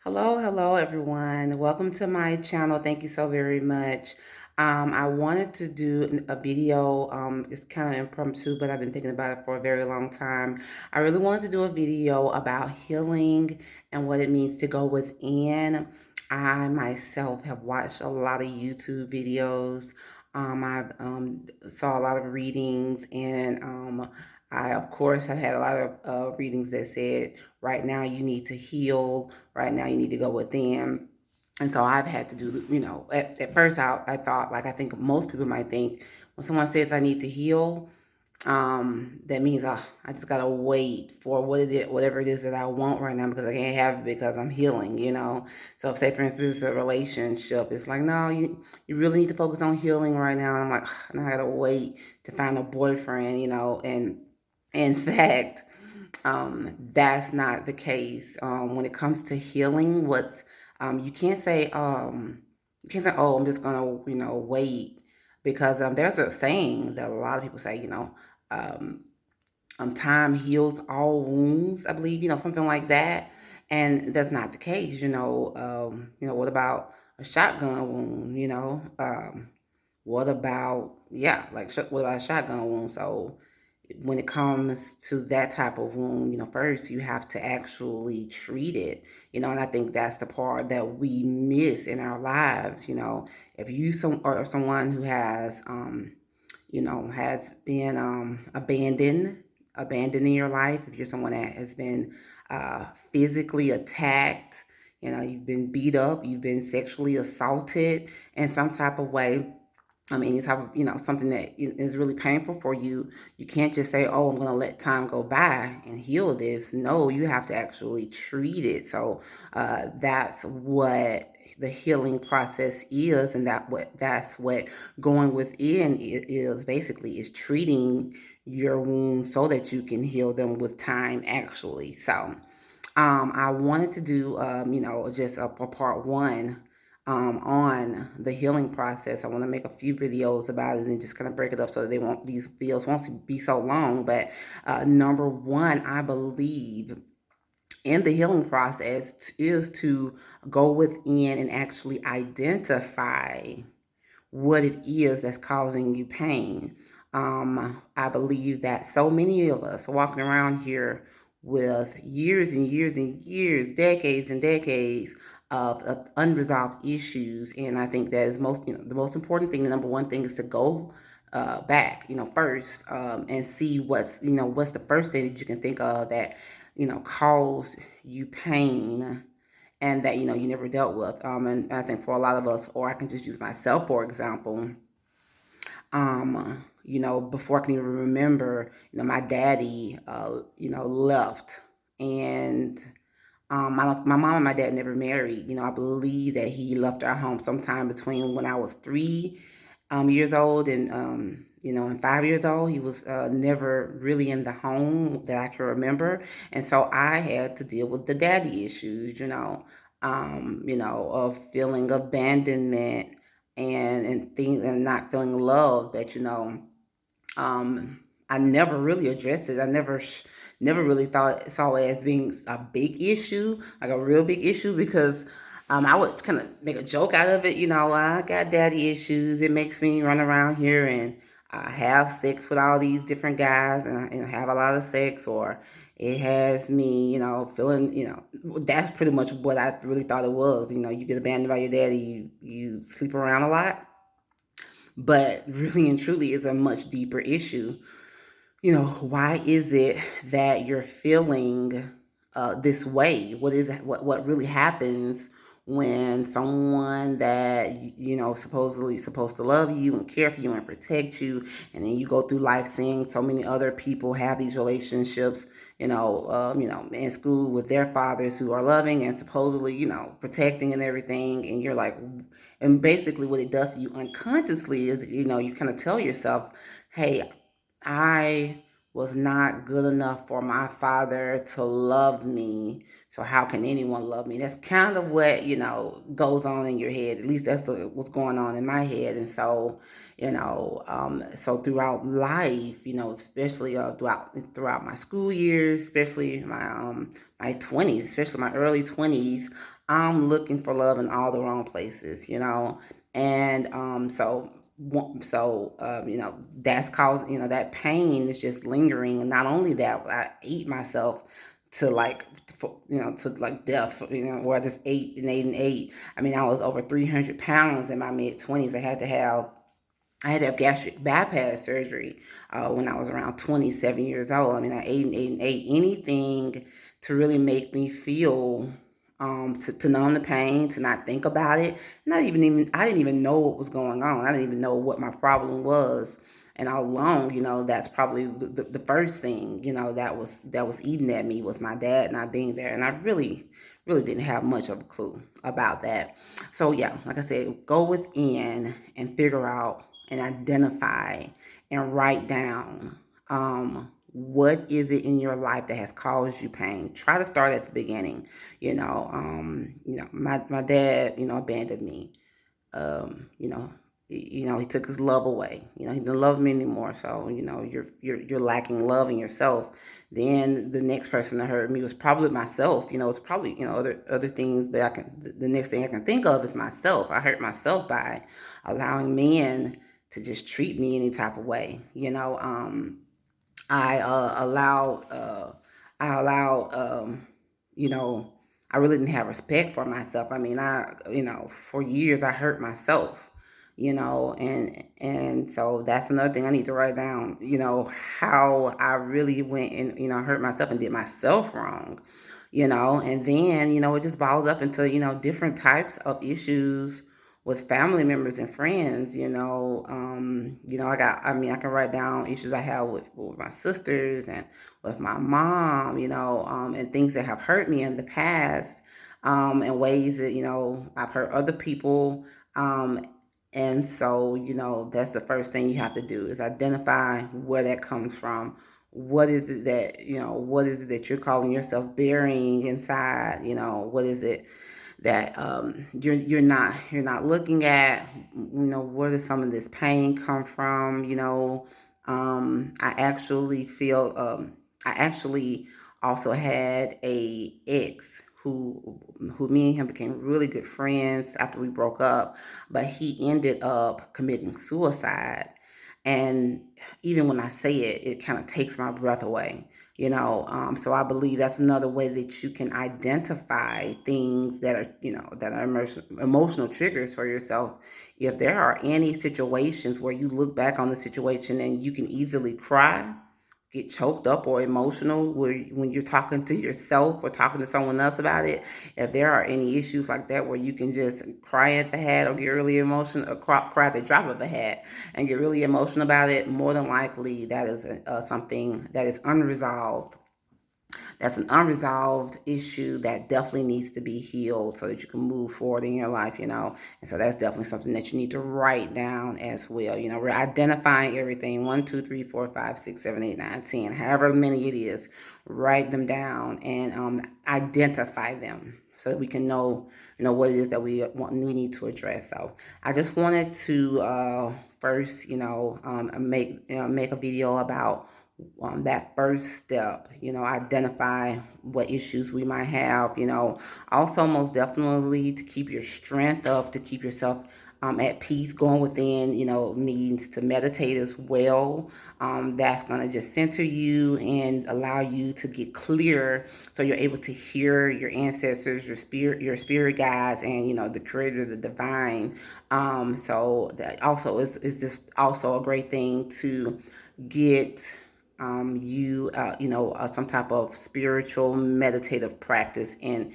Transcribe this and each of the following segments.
Hello everyone. Welcome to my channel. Thank you so very much. I wanted to do a video. It's kind of impromptu, but I've been thinking about it for a very long time. I really wanted to do a video about healing and what it means to go within. I myself have watched a lot of YouTube videos. I've saw a lot of readings, and I, of course, have had a lot of readings that said, right now you need to heal. Right now you need to go within. And so I've had to do, at first I thought, like I think most people might think, when someone says I need to heal, that means I just gotta wait for whatever it is that I want right now, because I can't have it because I'm healing. So if, say for instance, a relationship, it's like, no, you really need to focus on healing right now. And I'm like, now I gotta wait to find a boyfriend. And in fact, that's not the case. When it comes to healing, you can't say, oh, I'm just gonna, wait, because there's a saying that a lot of people say, um, time heals all wounds, I believe, something like that. And that's not the case. What about a shotgun wound? What about, yeah, like, what about a shotgun wound? So when it comes to that type of wound, first you have to actually treat it. And I think that's the part that we miss in our lives. If you or someone who has been abandoned in your life, if you're someone that has been physically attacked, you've been beat up, you've been sexually assaulted in some type of way, any type of, something that is really painful for you, you can't just say, oh, I'm going to let time go by and heal this. No, you have to actually treat it. So that's what the healing process is. And that's what going within is basically, is treating your wounds so that you can heal them with time, actually. So I wanted to do, just a part one on the healing process. I want to make a few videos about it and just kind of break it up so that these videos won't be so long. But number one, I believe in the healing process is to go within and actually identify what it is that's causing you pain. I believe that so many of us are walking around here with years and years and years, decades and decades of unresolved issues. And I think that is the most important thing, the number one thing, is to go back, first, and see what's the first thing that you can think of that, caused you pain, and that you never dealt with. And I think for a lot of us, or I can just use myself for example, before I can even remember, my daddy, left, and my mom and my dad never married. I believe that he left our home sometime between when I was 3 years old and 5 years old. He was never really in the home that I can remember, and so I had to deal with the daddy issues. Of feeling abandonment and things, and not feeling loved. That I never really addressed it. I never really saw it as being a big issue, like a real big issue, because I would kind of make a joke out of it. I got daddy issues. It makes me run around here and have sex with all these different guys, and have a lot of sex, or it has me, feeling, that's pretty much what I really thought it was. You get abandoned by your daddy, you sleep around a lot, but really and truly, it's a much deeper issue. Why is it that you're feeling this way? What is it, what really happens when someone that supposedly supposed to love you and care for you and protect you, and then you go through life seeing so many other people have these relationships, in school with their fathers who are loving and supposedly, protecting and everything, and you're like, and basically what it does to you unconsciously is, you kind of tell yourself, hey, I was not good enough for my father to love me. So how can anyone love me? That's kind of what, goes on in your head. At least that's what's going on in my head. And so, so throughout life, especially throughout my school years, especially my 20s, especially my early 20s, I'm looking for love in all the wrong places. And that's caused, that pain is just lingering. And not only that, I ate myself to like death, where I just ate and ate and ate. I mean, I was over 300 pounds in my mid 20s. I had to have gastric bypass surgery when I was around 27 years old. I mean, I ate and ate and ate anything to really make me feel, to numb the pain, to not think about it. I didn't even know what was going on. I didn't even know what my problem was, and all along, that's probably the first thing, that was eating at me was my dad not being there, and I really, really didn't have much of a clue about that. So yeah, like I said, go within and figure out and identify and write down, what is it in your life that has caused you pain. Try to start at the beginning. My dad, abandoned me. He took his love away. He didn't love me anymore. So you're lacking love in yourself. Then the next person that hurt me was probably myself. It's probably other things, but the next thing I can think of is myself. I hurt myself by allowing men to just treat me any type of way. I allowed, you know, I really didn't have respect for myself. I mean, for years I hurt myself, and so that's another thing I need to write down, how I really went and, hurt myself and did myself wrong, and then, it just balls up into, different types of issues with family members and friends. I can write down issues I have with my sisters and with my mom, and things that have hurt me in the past, and ways that, I've hurt other people. Um, and so, that's the first thing you have to do is identify where that comes from. What is it that you're calling yourself burying inside? What is it that, you're not looking at? Where does some of this pain come from? I actually feel, I actually also had a ex who me and him became really good friends after we broke up, but he ended up committing suicide. And even when I say it, it kind of takes my breath away. So I believe that's another way that you can identify things that are emotional triggers for yourself. If there are any situations where you look back on the situation and you can easily cry, get choked up or emotional when you're talking to yourself or talking to someone else about it, if there are any issues like that where you can just cry at the hat or get really emotional, or cry at the drop of a hat and get really emotional about it, more than likely that is something that is unresolved. That's an unresolved issue that definitely needs to be healed so that you can move forward in your life. And so that's definitely something that you need to write down as well. We're identifying everything: one, two, three, four, five, six, seven, eight, nine, 10, however many it is. Write them down and identify them so that we can know, what it is that we need to address. So I just wanted to first, make a video about that first step, identify what issues we might have, also most definitely to keep your strength up, to keep yourself at peace. Going within, means to meditate as well. That's going to just center you and allow you to get clear so you're able to hear your ancestors, your spirit guides, and, the creator, the divine. So that also is just also a great thing to get some type of spiritual meditative practice in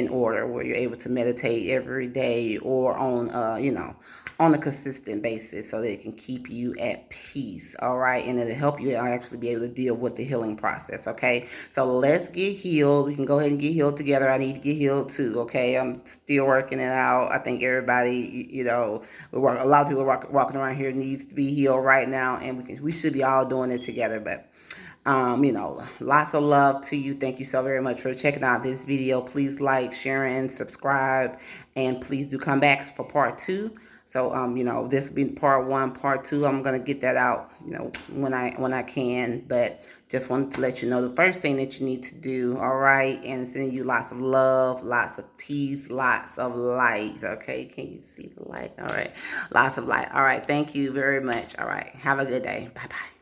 order, where you're able to meditate every day or on a consistent basis, so that it can keep you at peace. All right, and it'll help you actually be able to deal with the healing process. Okay, so let's get healed. We can go ahead and get healed together. I need to get healed too. Okay, I'm still working it out. I think everybody, a lot of people walking around here needs to be healed right now, and we should be all doing it together. But You know, lots of love to you. Thank you so very much for checking out this video. Please like, share, and subscribe, and please do come back for part two. So, you know, this will be part one. Part two, I'm gonna get that out, you know, when I can. But just wanted to let you know the first thing that you need to do. All right, and sending you lots of love, lots of peace, lots of light. Okay, can you see the light? All right, lots of light. All right, thank you very much. All right, have a good day. Bye bye.